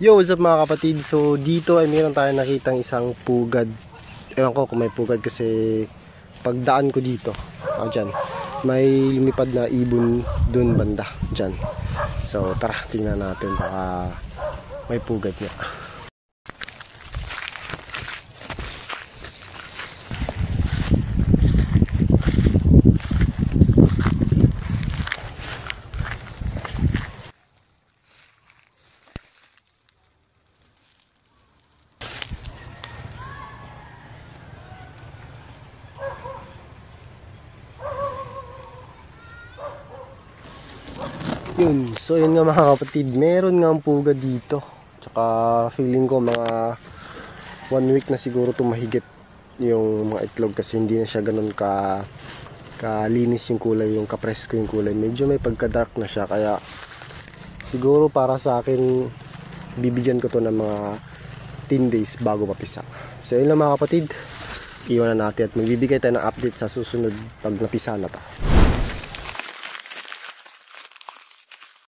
Yo, what's up mga kapatid? So dito ay meron tayong nakitang isang pugad. Ewan ko kung may pugad kasi pagdaan ko dito, dyan, may lumipad na ibon dun banda dyan. So tara, tingnan natin baka may pugad niya. Yun, so yun nga mga kapatid, meron nga ang pugad dito. Tsaka feeling ko mga 1 week na siguro tumahigit yung mga itlog kasi hindi na siya ganun kalinis yung kulay, yung kapresko yung kulay. Medyo may pagka-dark na siya kaya siguro para sa akin bibigyan ko to ng mga 10 days bago mapisa. So yun lang mga kapatid, iwan na natin at magbibigay tayo ng update sa susunod pag napisa na to.